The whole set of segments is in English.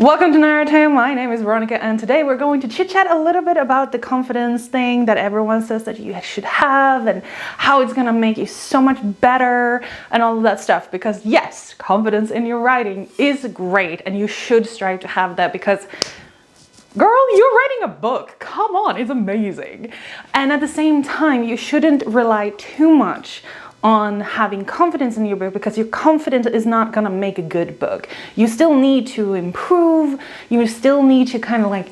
Welcome to Narrative. My name is Veronica, and today we're going to chit-chat a little bit about the confidence thing that everyone says that you should have and how it's gonna make you so much better and all of that stuff. Because yes, confidence in your writing is great and you should strive to have that because girl, you're writing a book. Come on, it's amazing. And at the same time, you shouldn't rely too much on having confidence in your book because your confidence is not gonna make a good book. You still need to improve. You still need to kind of like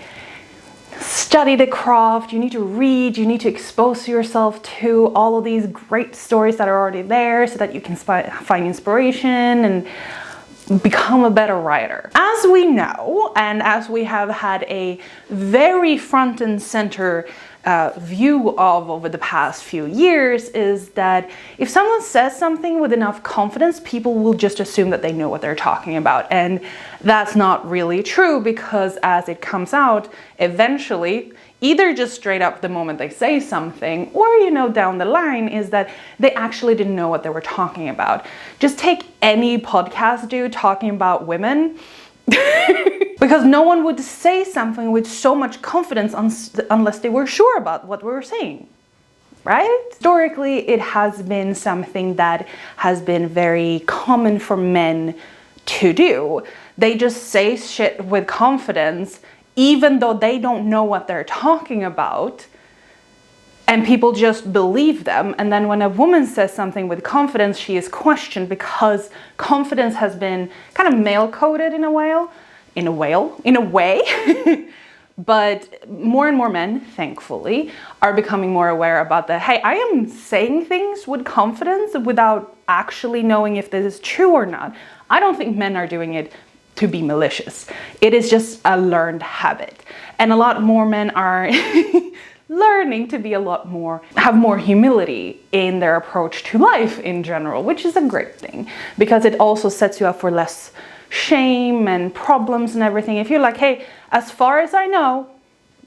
study the craft. You need to read. You need to expose yourself to all of these great stories that are already there so that you can find inspiration and become a better writer. As we know, and as we have had a very front and center view of over the past few years, is that if someone says something with enough confidence, people will just assume that they know what they're talking about. And that's not really true, because as it comes out, eventually, either just straight up the moment they say something, or down the line, is that they actually didn't know what they were talking about. Just take any podcast dude talking about women, because no one would say something with so much confidence unless they were sure about what we were saying, right? Historically, it has been something that has been very common for men to do. They just say shit with confidence even though they don't know what they're talking about, and people just believe them. And then when a woman says something with confidence, she is questioned because confidence has been kind of male-coded in a way. But more and more men, thankfully, are becoming more aware about the, hey, I am saying things with confidence without actually knowing if this is true or not. I don't think men are doing it to be malicious. It is just a learned habit. And a lot more men are learning to be have more humility in their approach to life in general, which is a great thing because it also sets you up for less shame and problems and everything. If you're like, hey, as far as I know,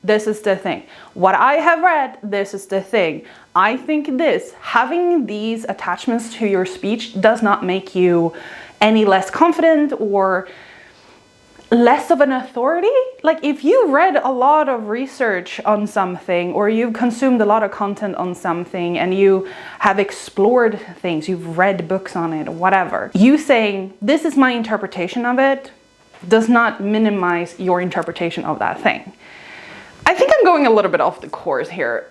this is the thing. What I have read, this is the thing. I think this. Having these attachments to your speech does not make you any less confident or less of an authority. Like if you read a lot of research on something, or you've consumed a lot of content on something, and you have explored things, you've read books on it, whatever, you saying this is my interpretation of it does not minimize your interpretation of that thing. I think I'm going a little bit off the course here,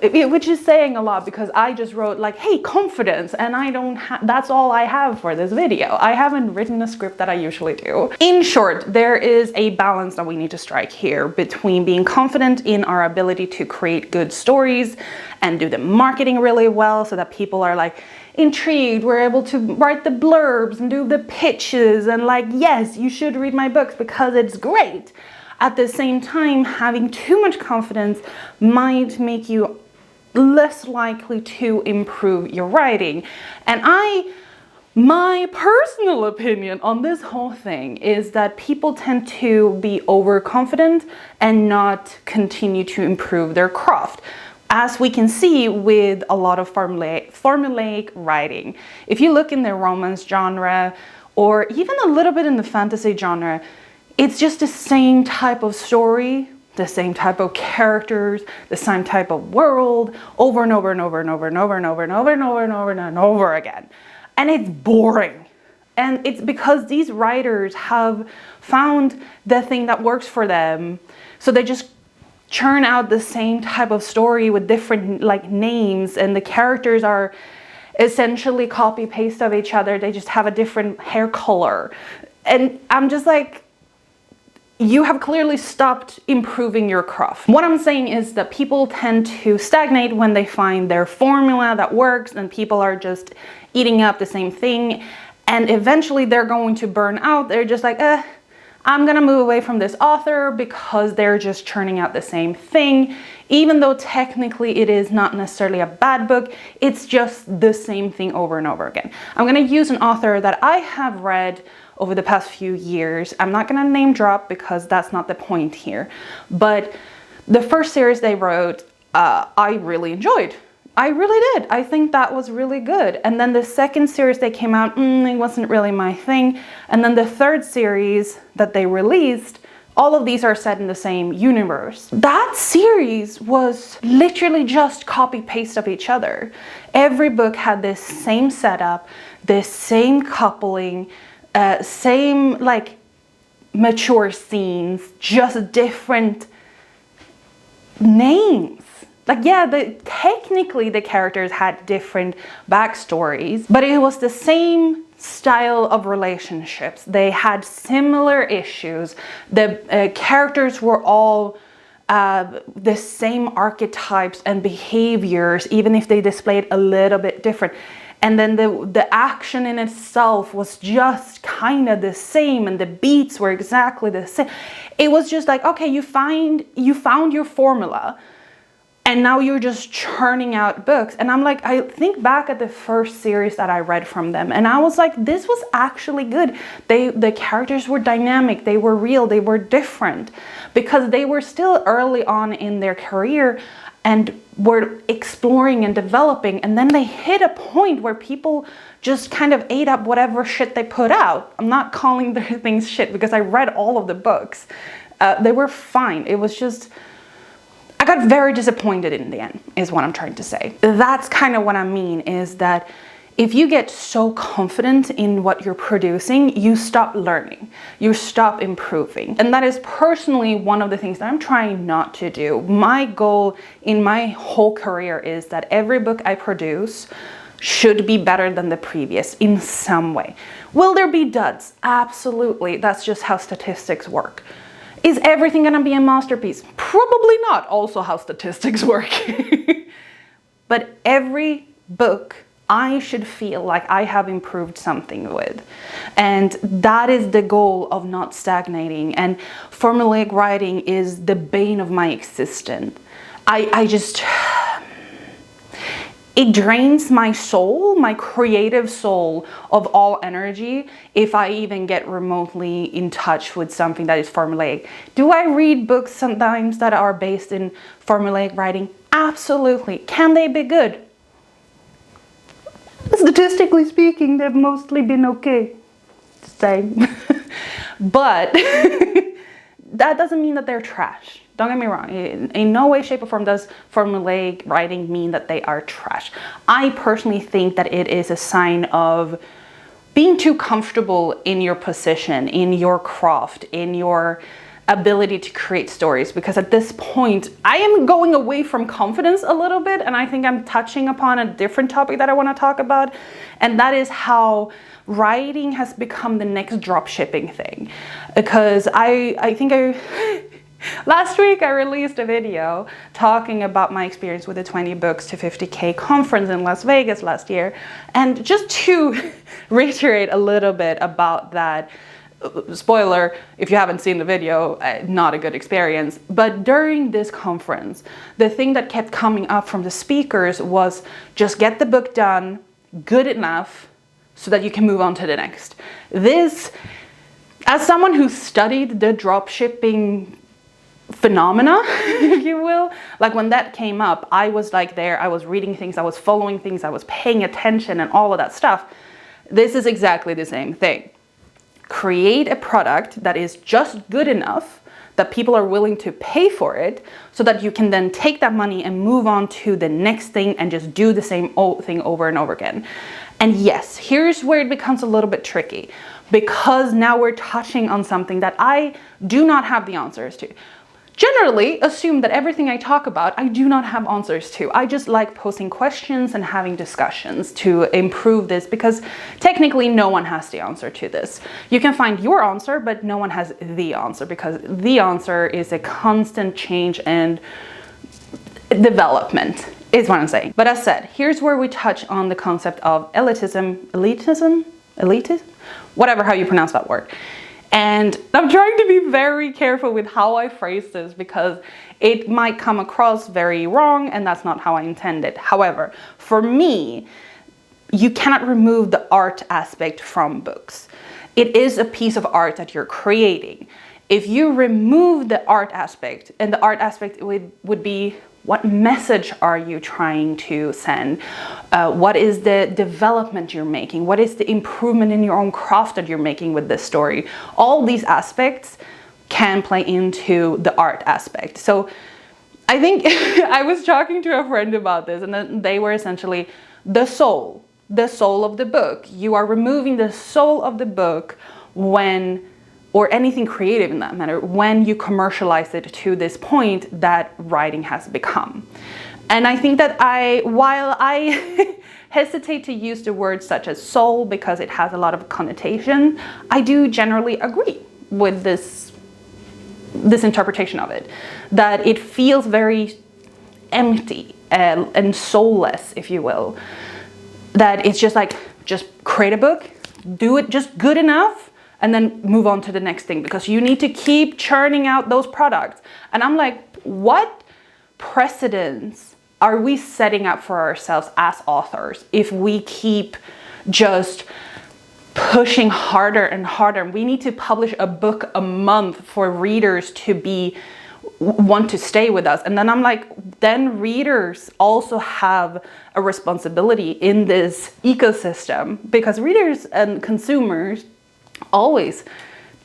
which is saying a lot because I just wrote like, hey, confidence, and that's all I have for this video. I haven't written a script that I usually do. In short, there is a balance that we need to strike here between being confident in our ability to create good stories and do the marketing really well so that people are like intrigued. We're able to write the blurbs and do the pitches and like, yes, you should read my books because it's great. At the same time, having too much confidence might make you less likely to improve your writing. And my personal opinion on this whole thing is that people tend to be overconfident and not continue to improve their craft, as we can see with a lot of formulaic writing. If you look in the romance genre, or even a little bit in the fantasy genre, it's just the same type of story, the same type of characters, the same type of world, over and over and over and over and over and over and over and over and over and over again. And it's boring. And it's because these writers have found the thing that works for them. So they just churn out the same type of story with different like names, and the characters are essentially copy paste of each other. They just have a different hair color. And I'm just like, you have clearly stopped improving your craft. What I'm saying is that people tend to stagnate when they find their formula that works, and people are just eating up the same thing, and eventually they're going to burn out. They're just like, I'm gonna move away from this author because they're just churning out the same thing. Even though technically it is not necessarily a bad book, it's just the same thing over and over again. I'm gonna use an author that I have read over the past few years. I'm not gonna name drop because that's not the point here. But the first series they wrote, I really enjoyed. I really did. I think that was really good. And then the second series they came out, it wasn't really my thing. And then the third series that they released, all of these are set in the same universe. That series was literally just copy-paste of each other. Every book had this same setup, this same coupling, same like mature scenes, just different names. Like, yeah, technically the characters had different backstories, but it was the same style of relationships. They had similar issues. The characters were all the same archetypes and behaviors, even if they displayed a little bit different. And then the action in itself was just kind of the same, and the beats were exactly the same. It was just like, okay, you found your formula, and now you're just churning out books. And I'm like, I think back at the first series that I read from them, and I was like, this was actually good. The characters were dynamic, they were real, they were different, because they were still early on in their career and were exploring and developing. And then they hit a point where people just kind of ate up whatever shit they put out. I'm not calling their things shit, because I read all of the books. They were fine. It was just, I got very disappointed in the end, is what I'm trying to say. That's kind of what I mean, is that if you get so confident in what you're producing, you stop learning, you stop improving. And that is personally one of the things that I'm trying not to do. My goal in my whole career is that every book I produce should be better than the previous in some way. Will there be duds? Absolutely. That's just how statistics work. Is everything gonna be a masterpiece? Probably not. Also how statistics work. But every book I should feel like I have improved something with. And that is the goal of not stagnating. And formulaic writing is the bane of my existence. It drains my soul, my creative soul, of all energy if I even get remotely in touch with something that is formulaic. Do I read books sometimes that are based in formulaic writing? Absolutely. Can they be good? Statistically speaking, they've mostly been okay. Same. But that doesn't mean that they're trash. Don't get me wrong. In no way, shape, or form does formulaic writing mean that they are trash. I personally think that it is a sign of being too comfortable in your position, in your craft, in your ability to create stories. Because at this point, I am going away from confidence a little bit, and I think I'm touching upon a different topic that I want to talk about. And that is how writing has become the next drop shipping thing. Because I think last week I released a video talking about my experience with the 20 books to 50K conference in Las Vegas last year. And just to reiterate a little bit about that, spoiler, if you haven't seen the video, not a good experience. But during this conference, the thing that kept coming up from the speakers was just get the book done good enough so that you can move on to the next. This, as someone who studied the dropshipping phenomena, if you will, like when that came up, I was like there, I was reading things, I was following things, I was paying attention and all of that stuff. This is exactly the same thing. Create a product that is just good enough that people are willing to pay for it, so that you can then take that money and move on to the next thing and just do the same thing over and over again. And yes, here's where it becomes a little bit tricky, because now we're touching on something that I do not have the answers to. Generally, assume that everything I talk about, I do not have answers to. I just like posing questions and having discussions to improve this, because technically no one has the answer to this. You can find your answer, but no one has the answer, because the answer is a constant change and development, is what I'm saying. But as said, here's where we touch on the concept of elitism, whatever how you pronounce that word. And I'm trying to be very careful with how I phrase this, because it might come across very wrong, and that's not how I intended. However, for me, you cannot remove the art aspect from books. It is a piece of art that you're creating. If you remove the art aspect, and the art aspect would be What message are you trying to send? What is the development you're making? What is the improvement in your own craft that you're making with this story? All these aspects can play into the art aspect. So I think I was talking to a friend about this, and then they were essentially the soul of the book. You are removing the soul of the book when, or anything creative in that matter, when you commercialize it to this point that writing has become. And I think that while I hesitate to use the word such as soul because it has a lot of connotation, I do generally agree with this interpretation of it, that it feels very empty and soulless, if you will. That it's just like, just create a book, do it just good enough, and then move on to the next thing, because you need to keep churning out those products. And I'm like, what precedents are we setting up for ourselves as authors if we keep just pushing harder and harder? We need to publish a book a month for readers to want to stay with us. And then I'm like, then readers also have a responsibility in this ecosystem, because readers and consumers always,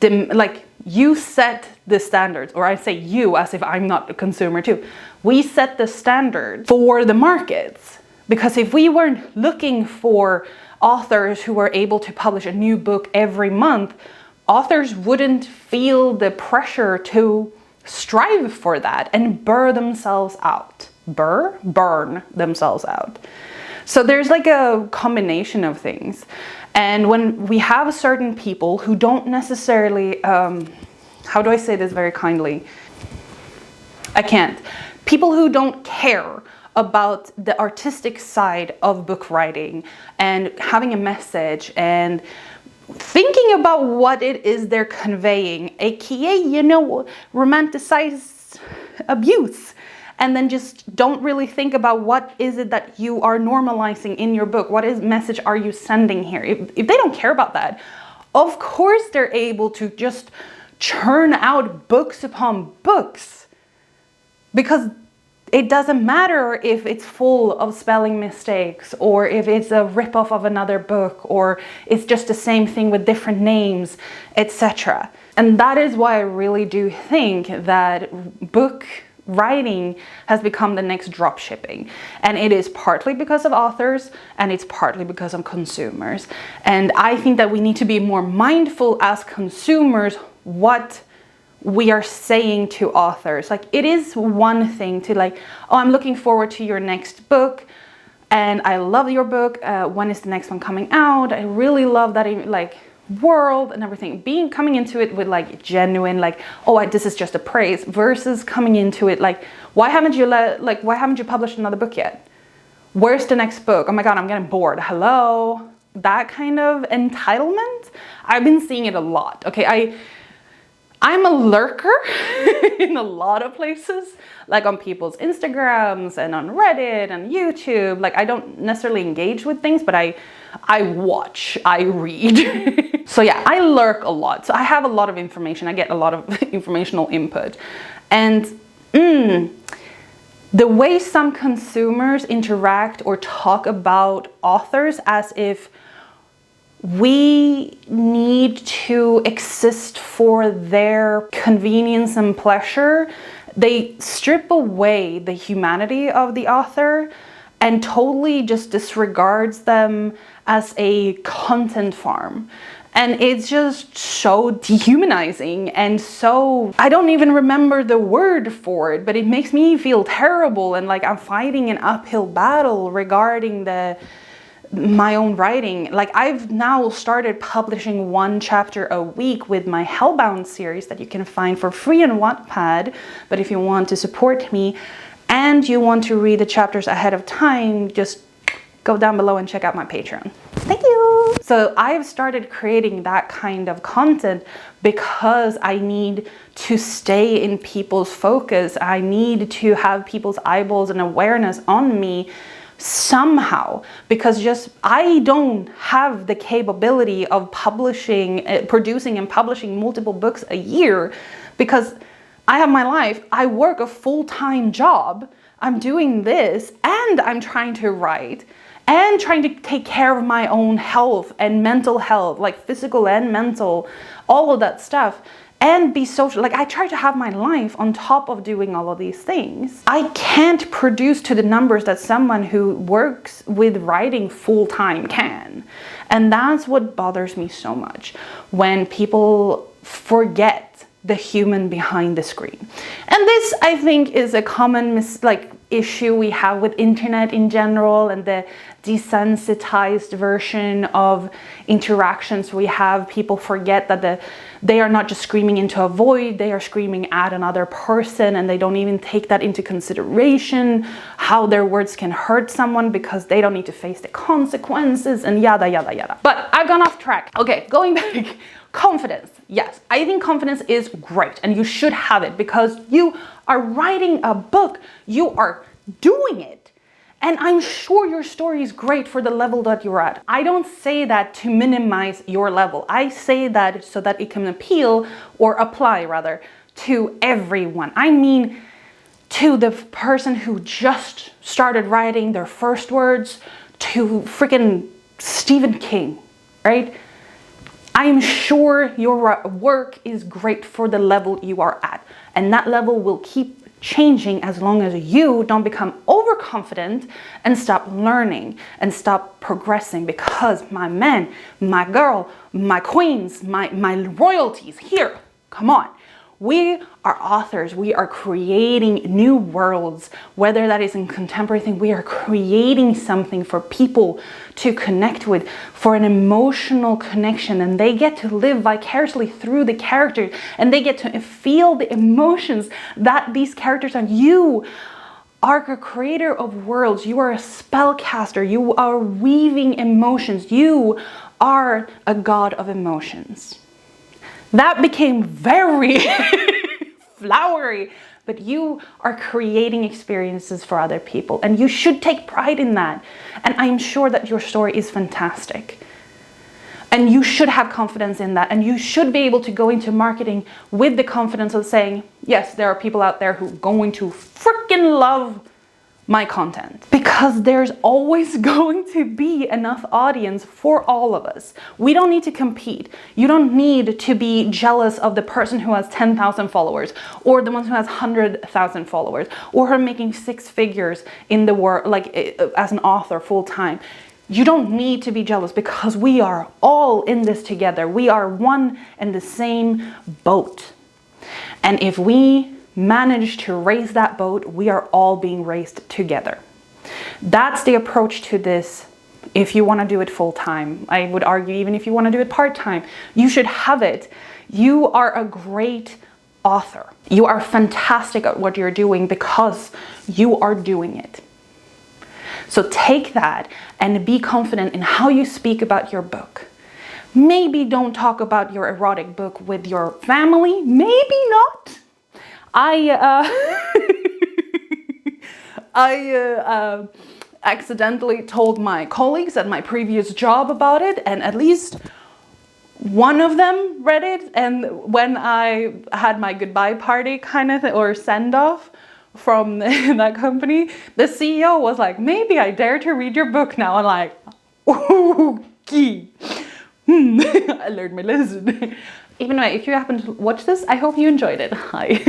like, you set the standards, or I say you as if I'm not a consumer too. We set the standards for the markets, because if we weren't looking for authors who were able to publish a new book every month, authors wouldn't feel the pressure to strive for that and burn themselves out. Burn themselves out. So there's like a combination of things. And when we have certain people who don't necessarily, how do I say this very kindly? I can't. People who don't care about the artistic side of book writing and having a message and thinking about what it is they're conveying, aka, romanticize abuse, and then just don't really think about what is it that you are normalizing in your book. What message are you sending here? If they don't care about that, of course they're able to just churn out books upon books, because it doesn't matter if it's full of spelling mistakes, or if it's a ripoff of another book, or it's just the same thing with different names, etc. And that is why I really do think that book writing has become the next drop shipping. And it is partly because of authors, and it's partly because of consumers. And I think that we need to be more mindful as consumers what we are saying to authors. Like, it is one thing to like, oh, I'm looking forward to your next book, and I love your book. When is the next one coming out? I really love that, like, world and everything. Coming into it with like genuine, like, oh, this is just a praise, versus coming into it like, why haven't you published another book yet? Where's the next book? Oh my God, I'm getting bored. Hello? That kind of entitlement. I've been seeing it a lot. Okay, I'm a lurker in a lot of places, like on people's Instagrams and on Reddit and YouTube. Like, I don't necessarily engage with things, but I watch, I read. So yeah, I lurk a lot. So I have a lot of information. I get a lot of informational input. And the way some consumers interact or talk about authors as if we need to exist for their convenience and pleasure, they strip away the humanity of the author and totally just disregards them as a content farm. And it's just so dehumanizing, and so, I don't even remember the word for it, but it makes me feel terrible, and like I'm fighting an uphill battle regarding my own writing. Like, I've now started publishing 1 chapter a week with my Hellbound series that you can find for free on Wattpad. But if you want to support me and you want to read the chapters ahead of time, just go down below and check out my Patreon. Thank you! So I've started creating that kind of content because I need to stay in people's focus. I need to have people's eyeballs and awareness on me somehow, because I don't have the capability of producing and publishing multiple books a year, because I have my life. I work a full-time job. I'm doing this and I'm trying to write and trying to take care of my own health and mental health, like physical and mental, all of that stuff, and be social. Like I try to have my life on top of doing all of these things. I can't produce to the numbers that someone who works with writing full time can. And that's what bothers me so much, when people forget the human behind the screen. And this, I think, is a common issue we have with internet in general, and the desensitized version of interactions we have. People forget that they are not just screaming into a void, they are screaming at another person, and they don't even take that into consideration, how their words can hurt someone because they don't need to face the consequences, and yada yada yada. But I've gone off track. Okay, going back. Confidence. Yes, I think confidence is great and you should have it, because you are writing a book, you are doing it. And I'm sure your story is great for the level that you're at. I don't say that to minimize your level. I say that so that it can appeal, or apply rather, to everyone. I mean, to the person who just started writing their first words, to freaking Stephen King, right? I'm sure your work is great for the level you are at, and that level will keep changing as long as you don't become overconfident and stop learning and stop progressing. Because my man, my girl, my queens, my royalties here, come on. We are authors, we are creating new worlds, whether that is in contemporary thing, we are creating something for people to connect with, for an emotional connection, and they get to live vicariously through the characters, and they get to feel the emotions that these characters have. You are a creator of worlds, you are a spellcaster, you are weaving emotions, you are a god of emotions. That became very flowery, but you are creating experiences for other people, and you should take pride in that. And I'm sure that your story is fantastic. And you should have confidence in that, and you should be able to go into marketing with the confidence of saying, yes, there are people out there who are going to freaking love my content, because there's always going to be enough audience for all of us. We don't need to compete. You don't need to be jealous of the person who has 10,000 followers, or the one who has 100,000 followers, or who are making 6 figures in the world, like as an author full time. You don't need to be jealous, because we are all in this together. We are one and the same boat. And if we manage to raise that boat, we are all being raised together. That's the approach to this. If you want to do it full time, I would argue even if you want to do it part time, you should have it. You are a great author. You are fantastic at what you're doing because you are doing it. So take that and be confident in how you speak about your book. Maybe don't talk about your erotic book with your family, maybe not. I accidentally told my colleagues at my previous job about it, and at least one of them read it. And when I had my goodbye party kind of or send off from that company, the CEO was like, maybe I dare to read your book now. I'm like, okay. I learned my lesson. Even though if you happen to watch this, I hope you enjoyed it. Hi.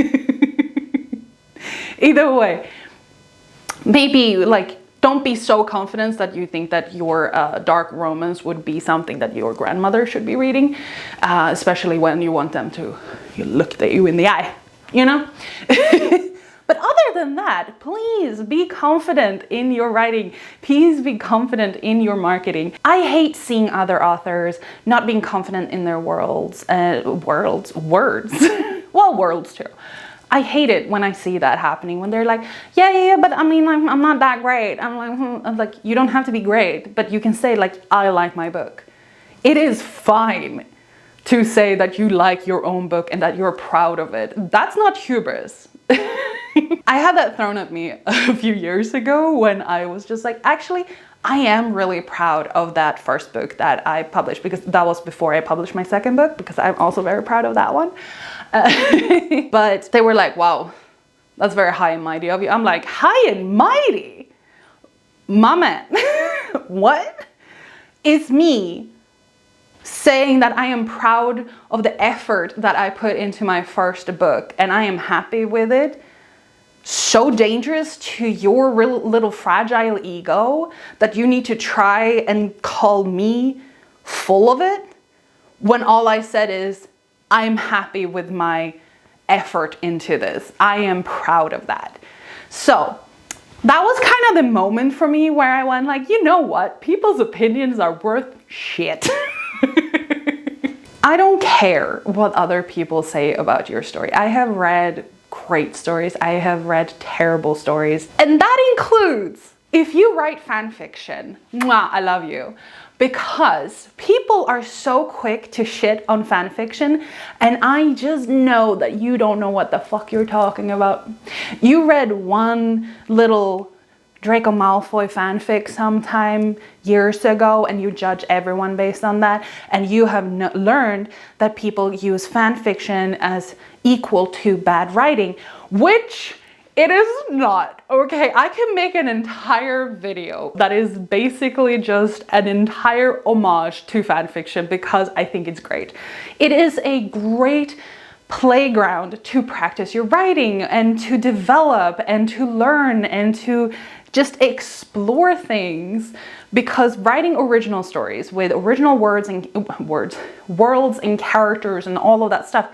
Either way, maybe don't be so confident that you think that your dark romance would be something that your grandmother should be reading, especially when you want them to look at you in the eye, you know? But other than that, please be confident in your writing. Please be confident in your marketing. I hate seeing other authors not being confident in their words. Well, worlds too. I hate it when I see that happening, when they're like, yeah, but I mean, I'm not that great. I'm like, you don't have to be great, but you can say like, I like my book. It is fine to say that you like your own book and that you're proud of it. That's not hubris. I had that thrown at me a few years ago when I was just like, actually, I am really proud of that first book that I published, because that was before I published my second book, because I'm also very proud of that one. But they were like, wow, That's very high and mighty of you. I'm like, high and mighty? My man. What? It's me saying that I am proud of the effort that I put into my first book and I am happy with it, so dangerous to your little fragile ego that you need to try and call me full of it, when all I said is, I'm happy with my effort into this. I am proud of that. So that was kind of the moment for me where I went like, you know what? People's opinions are worth shit. I don't care what other people say about your story. I have read great stories. I have read terrible stories. And that includes if you write fan fiction. Mwah, I love you. Because people are so quick to shit on fan fiction, and I just know that you don't know what the fuck you're talking about. You read one little Draco Malfoy fanfic sometime years ago and you judge everyone based on that, and you have learned that people use fan fiction as equal to bad writing, which it is not, okay? I can make an entire video that is basically just an entire homage to fan fiction because I think it's great. It is a great playground to practice your writing and to develop and to learn and to just explore things, because writing original stories with original worlds and characters and all of that stuff,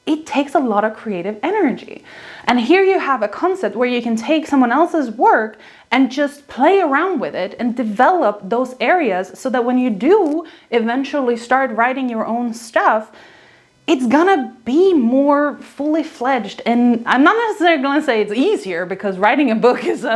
it takes a lot of creative energy. And here you have a concept where you can take someone else's work and just play around with it and develop those areas so that when you do eventually start writing your own stuff, it's gonna be more fully fledged. And I'm not necessarily gonna say it's easier, because writing a book is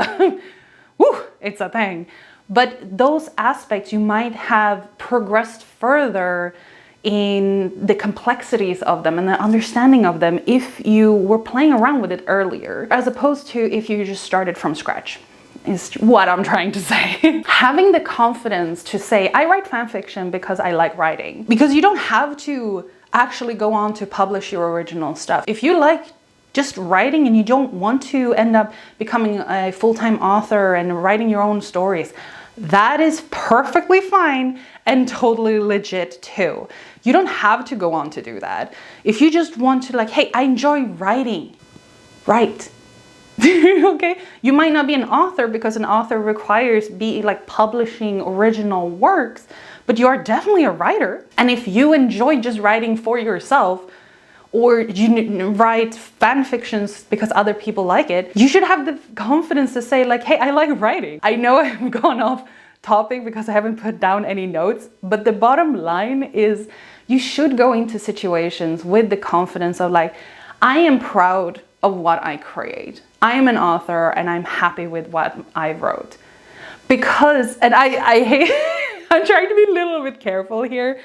it's a thing. But those aspects you might have progressed further in the complexities of them and the understanding of them if you were playing around with it earlier, as opposed to if you just started from scratch, is what I'm trying to say. Having the confidence to say, I write fan fiction because I like writing. Because you don't have to actually go on to publish your original stuff. If you like just writing and you don't want to end up becoming a full-time author and writing your own stories, that is perfectly fine and totally legit too. You don't have to go on to do that. If you just want to, like, hey, I enjoy writing, write. Okay? You might not be an author because an author requires publishing original works, but you are definitely a writer. And if you enjoy just writing for yourself, or you write fan fictions because other people like it, you should have the confidence to say like, hey, I like writing. I know I've gone off topic because I haven't put down any notes, but the bottom line is you should go into situations with the confidence of like, I am proud of what I create. I am an author and I'm happy with what I wrote. Because, and I hate, I'm trying to be a little bit careful here,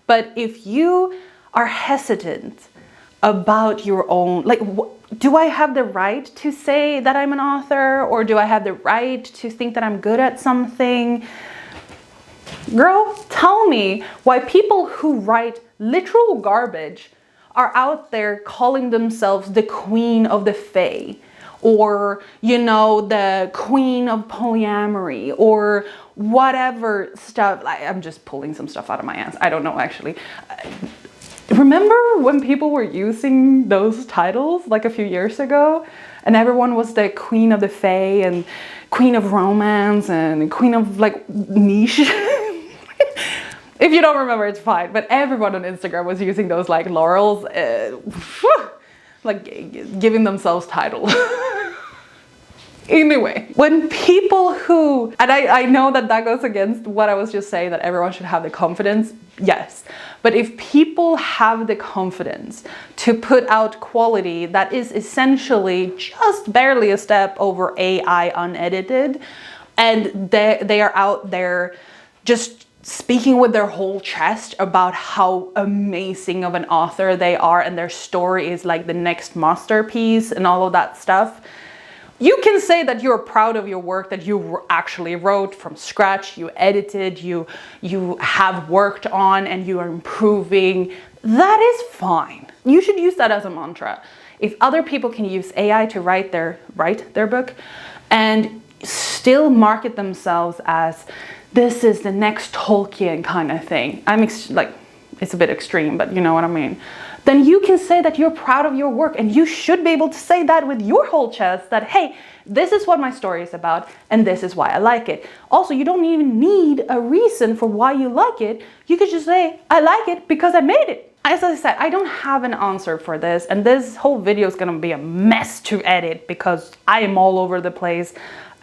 but if you are hesitant about your own, like, do I have the right to say that I'm an author, or do I have the right to think that I'm good at something? Girl, tell me why people who write literal garbage are out there calling themselves the queen of the fae, or, you know, the queen of polyamory, or whatever stuff. I'm just pulling some stuff out of my ass. I don't know, actually. Remember when people were using those titles like a few years ago, and everyone was the queen of the fae and queen of romance and queen of like niche? If you don't remember, it's fine, but everyone on Instagram was using those like laurels, like giving themselves titles. Anyway, when people who, and I know that that goes against what I was just saying, that everyone should have the confidence, yes. But if people have the confidence to put out quality that is essentially just barely a step over AI unedited, and they are out there just speaking with their whole chest about how amazing of an author they are and their story is like the next masterpiece and all of that stuff, you can say that you're proud of your work that you actually wrote from scratch, you edited, you have worked on, and you are improving. That is fine. You should use that as a mantra. if other people can use AI to write their book and still market themselves as this is the next Tolkien kind of thing, it's a bit extreme, but you know what I mean, then you can say that you're proud of your work, and you should be able to say that with your whole chest that, hey, this is what my story is about and this is why I like it. Also, you don't even need a reason for why you like it. You could just say, I like it because I made it. As I said, I don't have an answer for this, and this whole video is gonna be a mess to edit because I am all over the place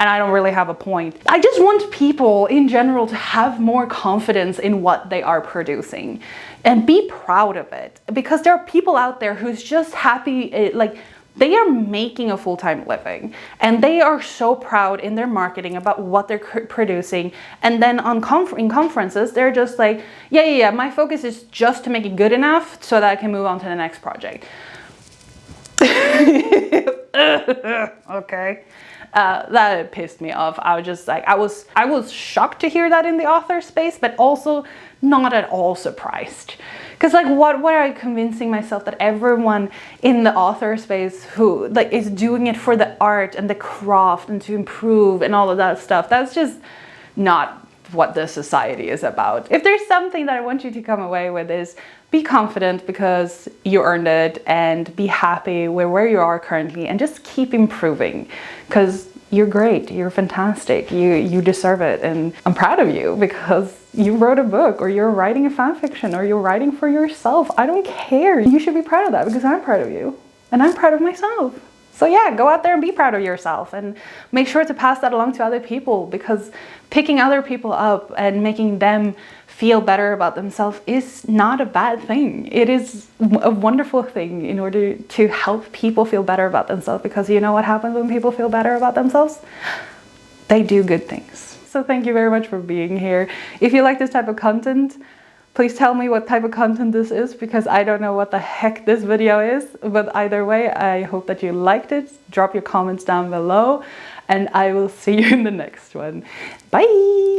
and I don't really have a point. I just want people in general to have more confidence in what they are producing and be proud of it, because there are people out there who's just happy, they are making a full-time living and they are so proud in their marketing about what they're producing, and then in conferences they're just like, yeah, my focus is just to make it good enough so that I can move on to the next project. Okay. That pissed me off. I was just like, I was shocked to hear that in the author space, but also not at all surprised. Because like, what am I convincing myself that everyone in the author space who is doing it for the art and the craft and to improve and all of that stuff? That's just not what this society is about. If there's something that I want you to come away with, is be confident because you earned it, and be happy with where you are currently, and just keep improving because you're great, you're fantastic, you deserve it, and I'm proud of you because you wrote a book, or you're writing a fan fiction, or you're writing for yourself. I don't care. You should be proud of that because I'm proud of you and I'm proud of myself. So yeah, go out there and be proud of yourself, and make sure to pass that along to other people, because picking other people up and making them feel better about themselves is not a bad thing. It is a wonderful thing in order to help people feel better about themselves, because you know what happens when people feel better about themselves? They do good things. So thank you very much for being here. If you like this type of content, please tell me what type of content this is, because I don't know what the heck this video is. But either way, I hope that you liked it. Drop your comments down below, and I will see you in the next one. Bye!